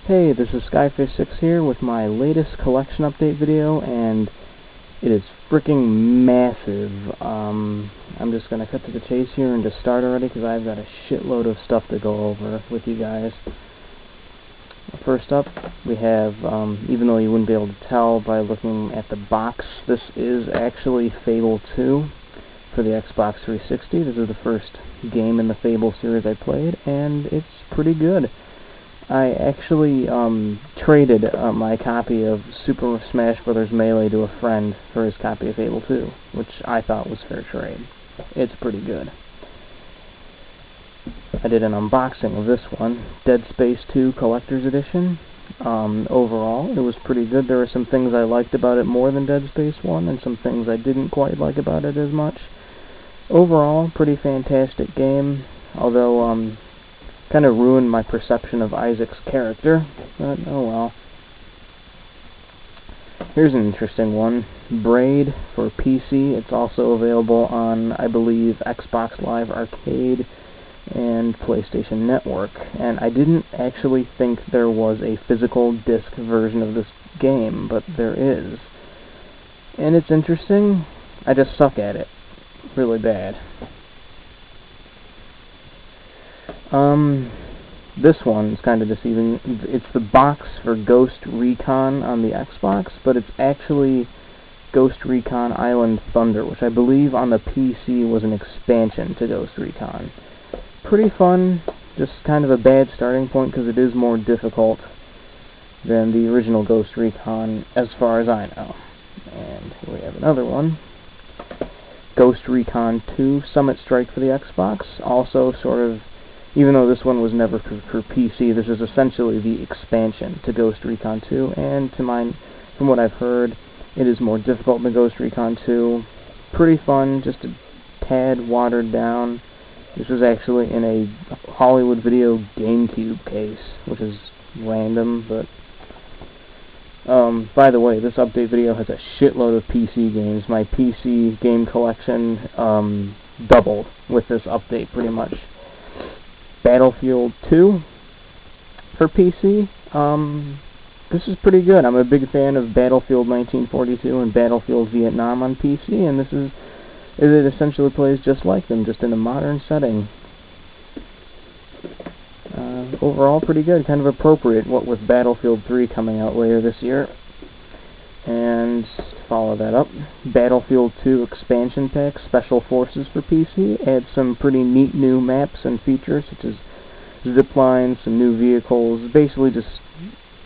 Hey, this is Skyfish6 here with my latest collection update video, and it is freaking massive. I'm just going to cut to the chase here and just start already because I've got a shitload of stuff to go over with you guys. First up, we have, even though you wouldn't be able to tell by looking at the box, this is actually Fable II for the Xbox 360. This is the first game in the Fable series I played, and it's pretty good. I actually traded my copy of Super Smash Bros. Melee to a friend for his copy of Fable II, which I thought was fair trade. It's pretty good. I did an unboxing of this one, Dead Space 2 Collector's Edition. Overall, it was pretty good. There were some things I liked about it more than Dead Space 1, and some things I didn't quite like about it as much. Overall, pretty fantastic game, although kind of ruined my perception of Isaac's character, but oh well. Here's an interesting one, Braid for PC. It's also available on, I believe, Xbox Live Arcade and PlayStation Network, and I didn't actually think there was a physical disc version of this game, but there is. And it's interesting, I just suck at it really bad. This one's kind of deceiving. It's the box for Ghost Recon on the Xbox, but it's actually Ghost Recon Island Thunder, which I believe on the PC was an expansion to Ghost Recon. Pretty fun, just kind of a bad starting point because it is more difficult than the original Ghost Recon as far as I know. And here we have another one. Ghost Recon 2 Summit Strike for the Xbox, also sort of, even though this one was never for PC, this is essentially the expansion to Ghost Recon 2, and from what I've heard, it is more difficult than Ghost Recon 2. Pretty fun, just a tad watered down. This was actually in a Hollywood Video GameCube case, which is random, but by the way, this update video has a shitload of PC games. My PC game collection doubled with this update, pretty much. Battlefield 2 for PC. This is pretty good. I'm a big fan of Battlefield 1942 and Battlefield Vietnam on PC, and it essentially plays just like them, just in a modern setting. Overall, pretty good. Kind of appropriate, what with Battlefield 3 coming out later this year. And to follow that up, Battlefield 2 Expansion Pack Special Forces for PC adds some pretty neat new maps and features, such as zip lines, some new vehicles, basically just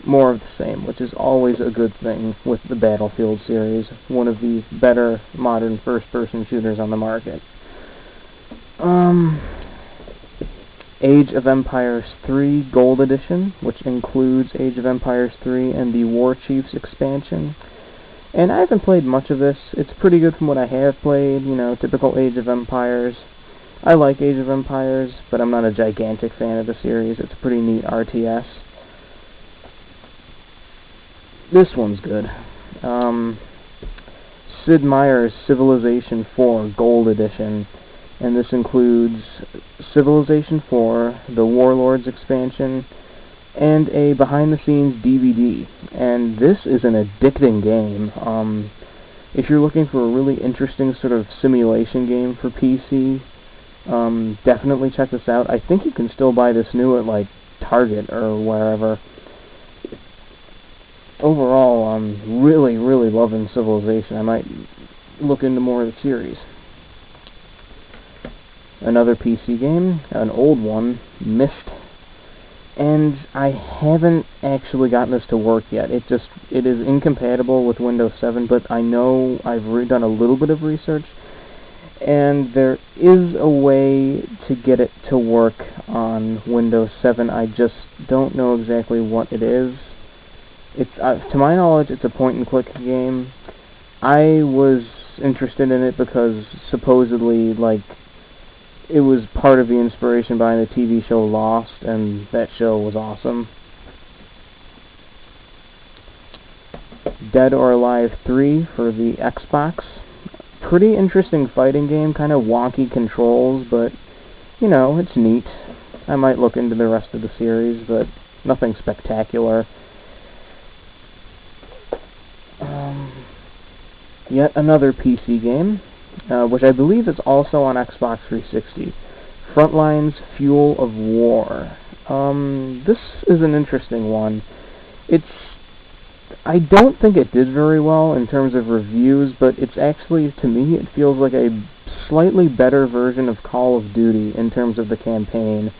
more of the same, which is always a good thing with the Battlefield series, one of the better modern first-person shooters on the market. Age of Empires 3 Gold Edition, which includes Age of Empires 3 and the War Chiefs expansion. And I haven't played much of this. It's pretty good from what I have played, you know, typical Age of Empires. I like Age of Empires, but I'm not a gigantic fan of the series. It's a pretty neat RTS. This one's good. Sid Meier's Civilization 4 Gold Edition. And this includes Civilization 4, the Warlords expansion, and a behind-the-scenes DVD. And this is an addicting game. If you're looking for a really interesting sort of simulation game for PC, definitely check this out. I think you can still buy this new at, like, Target or wherever. Overall, really, really loving Civilization. I might look into more of the series. Another PC game, an old one, Myst, and I haven't actually gotten this to work yet. It is incompatible with Windows 7, but I know I've done a little bit of research, and there is a way to get it to work on Windows 7. I just don't know exactly what it is. It's to my knowledge, it's a point-and-click game. I was interested in it because supposedly, like, it was part of the inspiration behind the TV show Lost, and that show was awesome. Dead or Alive 3 for the Xbox. Pretty interesting fighting game, kind of wonky controls, but, you know, it's neat. I might look into the rest of the series, but nothing spectacular. Yet another PC game, which I believe is also on Xbox 360. Frontlines Fuel of War. This is an interesting one. I don't think it did very well in terms of reviews, but it's actually, to me, it feels like a slightly better version of Call of Duty in terms of the campaign.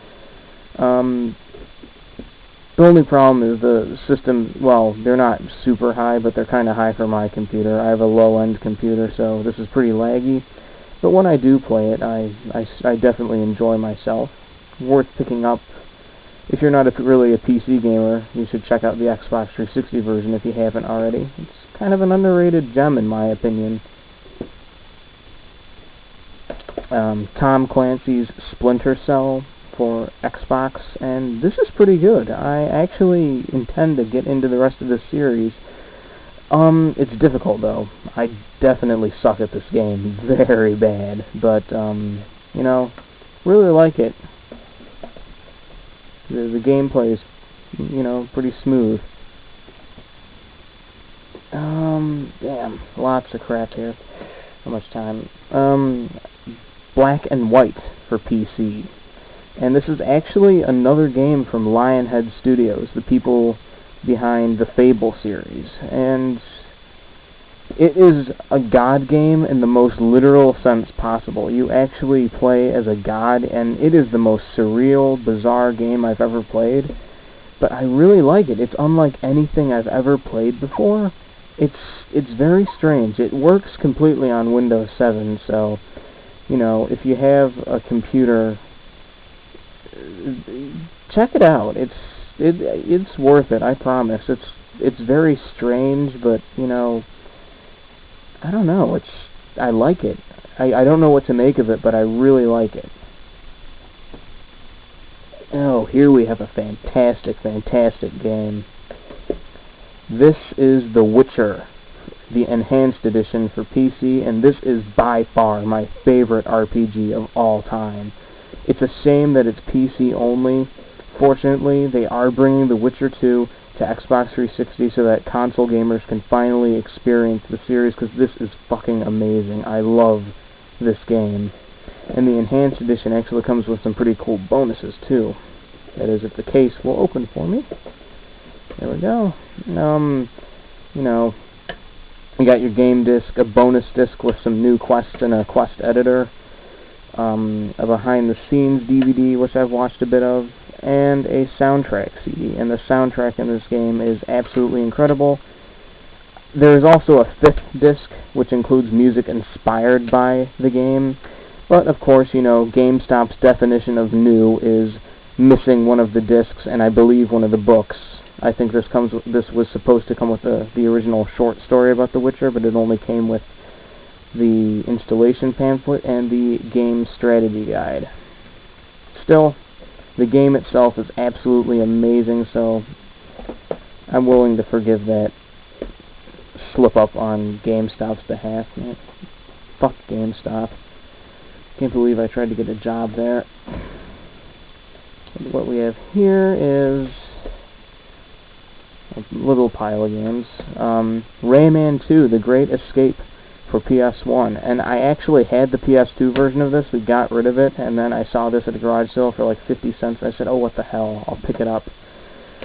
The only problem is the system, well, they're not super high, but they're kind of high for my computer. I have a low-end computer, so this is pretty laggy. But when I do play it, I definitely enjoy myself. Worth picking up. If you're not really a PC gamer, you should check out the Xbox 360 version if you haven't already. It's kind of an underrated gem, in my opinion. Tom Clancy's Splinter Cell for Xbox, and this is pretty good. I actually intend to get into the rest of this series. It's difficult, though. I definitely suck at this game. Very bad. But, you know, really like it. The gameplay is, you know, pretty smooth. Damn, lots of crap here. How much time? Black and White for PC. And this is actually another game from Lionhead Studios, the people behind the Fable series. And it is a god game in the most literal sense possible. You actually play as a god, and it is the most surreal, bizarre game I've ever played. But I really like it. It's unlike anything I've ever played before. It's very strange. It works completely on Windows 7, so, you know, if you have a computer, check it out. It's worth it, I promise. It's very strange, but, you know, I don't know. I like it. I don't know what to make of it, but I really like it. Oh, here we have a fantastic, fantastic game. This is The Witcher, the Enhanced Edition for PC, and this is by far my favorite RPG of all time. It's a shame that it's PC only. Fortunately, they are bringing The Witcher 2 to Xbox 360 so that console gamers can finally experience the series, because this is fucking amazing. I love this game. And the Enhanced Edition actually comes with some pretty cool bonuses, too. That is, if the case will open for me. There we go. You know, you got your game disc, a bonus disc with some new quests and a quest editor, a behind-the-scenes DVD, which I've watched a bit of, and a soundtrack CD. And the soundtrack in this game is absolutely incredible. There is also a fifth disc, which includes music inspired by the game. But, of course, you know, GameStop's definition of new is missing one of the discs, and I believe one of the books. I think this was supposed to come with the original short story about The Witcher, but it only came with the installation pamphlet and the game strategy guide. Still, the game itself is absolutely amazing, so I'm willing to forgive that slip up on GameStop's behalf. Man, fuck GameStop. Can't believe I tried to get a job there. And what we have here is a little pile of games. Rayman II, The Great Escape for PS1. And I actually had the PS2 version of this. We got rid of it, and then I saw this at a garage sale for like 50 cents. I said, oh, what the hell, I'll pick it up.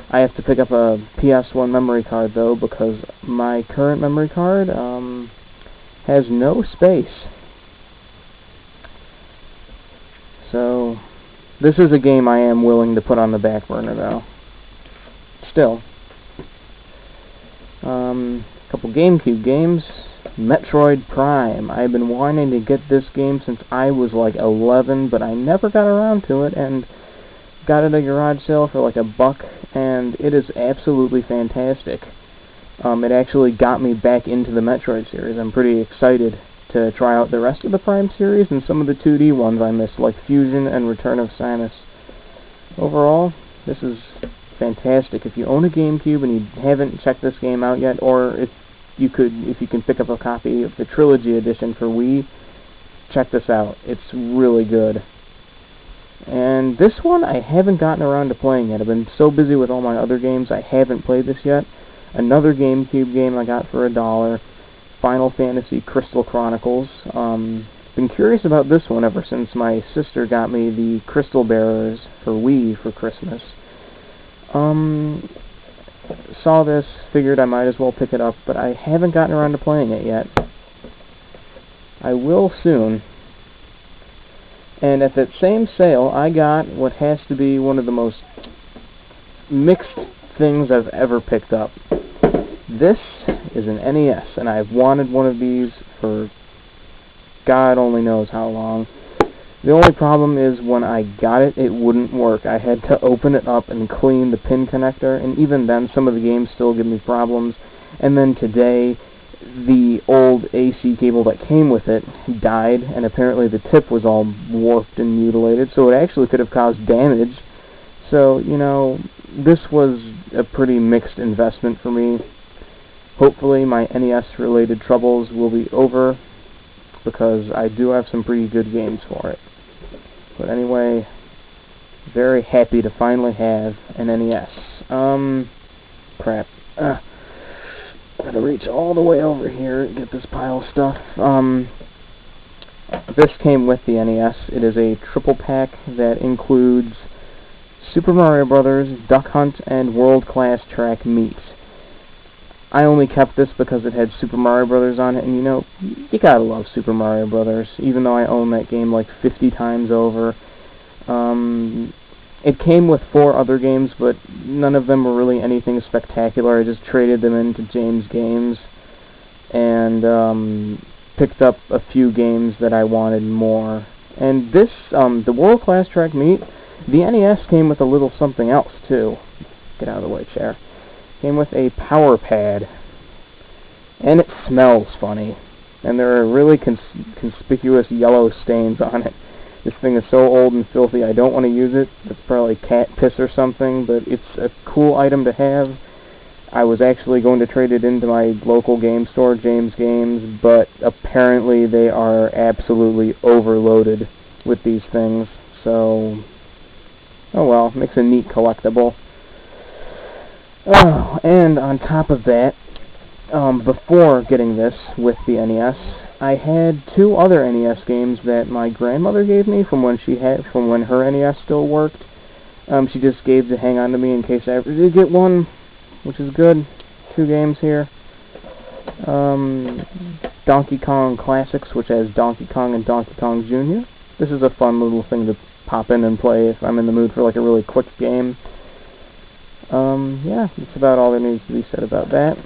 I have to pick up a PS1 memory card, though, because my current memory card has no space. So, this is a game I am willing to put on the back burner, though. Still. Couple GameCube games. Metroid Prime. I've been wanting to get this game since I was like 11, but I never got around to it, and got it at a garage sale for like $1, and it is absolutely fantastic. It actually got me back into the Metroid series. I'm pretty excited to try out the rest of the Prime series and some of the 2D ones I missed, like Fusion and Return of Samus. Overall, this is fantastic. If you own a GameCube and you haven't checked this game out yet, or if you can pick up a copy of the Trilogy Edition for Wii, check this out. It's really good. And this one I haven't gotten around to playing yet. I've been so busy with all my other games, I haven't played this yet. Another GameCube game I got for $1, Final Fantasy Crystal Chronicles. Been curious about this one ever since my sister got me the Crystal Bearers for Wii for Christmas. Saw this, figured I might as well pick it up, but I haven't gotten around to playing it yet. I will soon. And at that same sale, I got what has to be one of the most mixed things I've ever picked up. This is an NES, and I've wanted one of these for God only knows how long. The only problem is when I got it, it wouldn't work. I had to open it up and clean the pin connector, and even then some of the games still give me problems. And then today, the old AC cable that came with it died, and apparently the tip was all warped and mutilated, so it actually could have caused damage. So, you know, this was a pretty mixed investment for me. Hopefully my NES-related troubles will be over, because I do have some pretty good games for it. But anyway, very happy to finally have an NES. Crap. Gotta reach all the way over here and get this pile of stuff. This came with the NES. It is a triple pack that includes Super Mario Bros., Duck Hunt, and World Class Track Meet. I only kept this because it had Super Mario Bros. On it, and you know, you gotta love Super Mario Bros., even though I own that game like 50 times over. It came with 4 other games, but none of them were really anything spectacular. I just traded them into James Games, and picked up a few games that I wanted more. And this, the World Class Track Meet, the NES came with a little something else, too. Get out of the way, chair. Came with a power pad, and it smells funny, and there are really conspicuous yellow stains on it. This thing is so old and filthy, I don't want to use it. It's probably cat piss or something, but it's a cool item to have. I was actually going to trade it into my local game store, James Games, but apparently they are absolutely overloaded with these things, so oh well, makes a neat collectible. Oh, and on top of that, before getting this with the NES, I had 2 other NES games that my grandmother gave me from when her NES still worked. She just gave to hang on to me in case I ever did get one, which is good. 2 games here. Donkey Kong Classics, which has Donkey Kong and Donkey Kong Jr. This is a fun little thing to pop in and play if I'm in the mood for like a really quick game. Yeah, that's about all there needs to be said about that.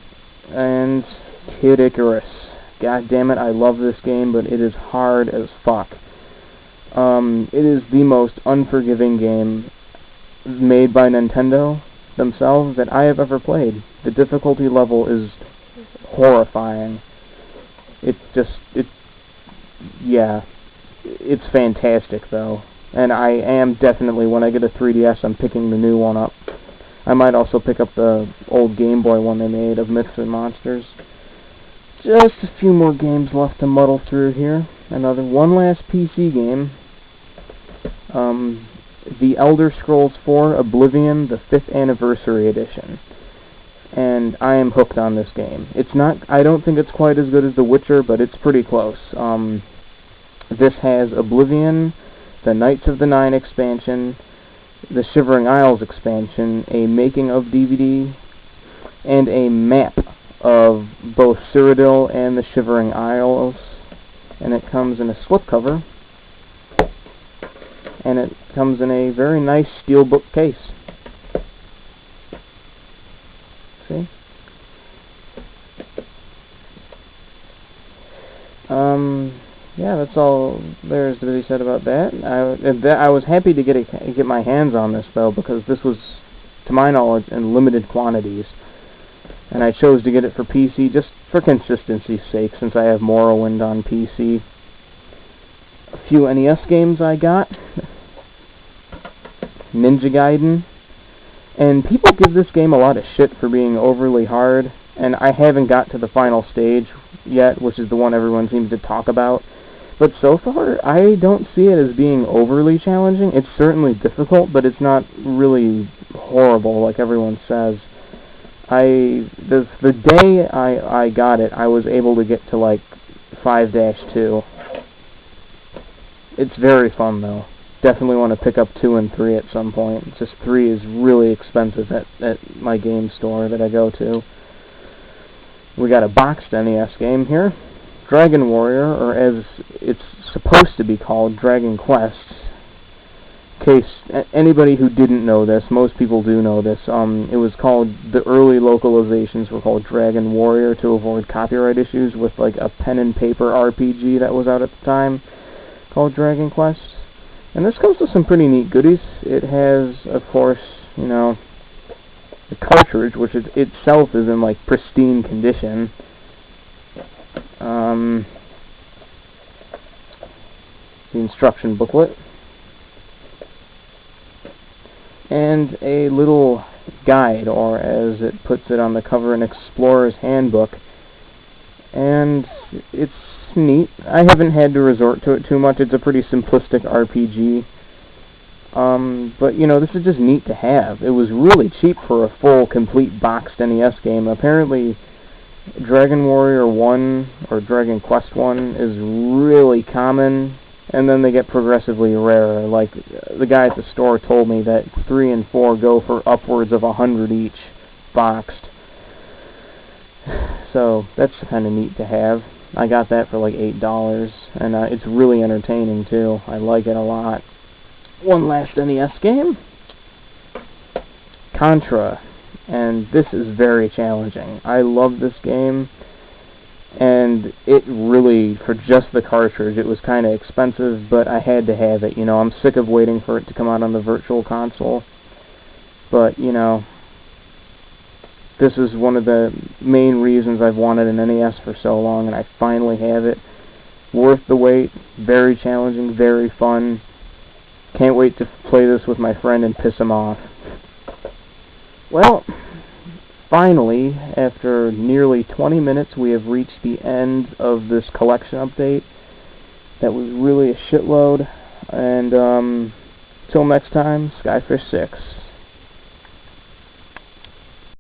And Kid Icarus. God damn it, I love this game, but it is hard as fuck. It is the most unforgiving game made by Nintendo themselves that I have ever played. The difficulty level is horrifying. Yeah, it's fantastic though. And I am definitely, when I get a 3DS, I'm picking the new one up. I might also pick up the old Game Boy one they made of Myths and Monsters. Just a few more games left to muddle through here. One last PC game. The Elder Scrolls 4 Oblivion, the 5th Anniversary Edition. And I am hooked on this game. I don't think it's quite as good as The Witcher, but it's pretty close. This has Oblivion, the Knights of the Nine expansion, the Shivering Isles expansion, a making of DVD, and a map of both Cyrodiil and the Shivering Isles. And it comes in a slipcover, and it comes in a very nice steelbook case. See? Yeah, that's all there is to be said about that. I was happy to get my hands on this, though, because this was, to my knowledge, in limited quantities. And I chose to get it for PC just for consistency's sake, since I have Morrowind on PC. A few NES games I got. Ninja Gaiden. And people give this game a lot of shit for being overly hard, and I haven't got to the final stage yet, which is the one everyone seems to talk about. But so far, I don't see it as being overly challenging. It's certainly difficult, but it's not really horrible like everyone says. The day I got it, I was able to get to like 5-2. It's very fun though. Definitely want to pick up 2 and 3 at some point. It's just 3 is really expensive at my game store that I go to. We got a boxed NES game here. Dragon Warrior, or as it's supposed to be called, Dragon Quest. In case anybody who didn't know this, most people do know this, it was called, the early localizations were called Dragon Warrior to avoid copyright issues with like a pen and paper RPG that was out at the time called Dragon Quest. And this comes with some pretty neat goodies. It has, of course, you know, the cartridge, which itself is in like pristine condition. The instruction booklet. And a little guide, or as it puts it on the cover, an explorer's handbook. And it's neat. I haven't had to resort to it too much. It's a pretty simplistic RPG. But, you know, this is just neat to have. It was really cheap for a full, complete boxed NES game. Apparently, Dragon Warrior 1, or Dragon Quest 1, is really common, and then they get progressively rarer. Like, the guy at the store told me that 3 and 4 go for upwards of 100 each, boxed. So, that's kind of neat to have. I got that for like $8, and it's really entertaining, too. I like it a lot. One last NES game. Contra. And this is very challenging. I love this game, and it really, for just the cartridge, it was kind of expensive, but I had to have it. You know, I'm sick of waiting for it to come out on the Virtual Console, but, you know, this is one of the main reasons I've wanted an NES for so long, and I finally have it. Worth the wait, very challenging, very fun. Can't wait to play this with my friend and piss him off. Well, finally, after nearly 20 minutes, we have reached the end of this collection update. That was really a shitload. And, till next time, Skyfish 6.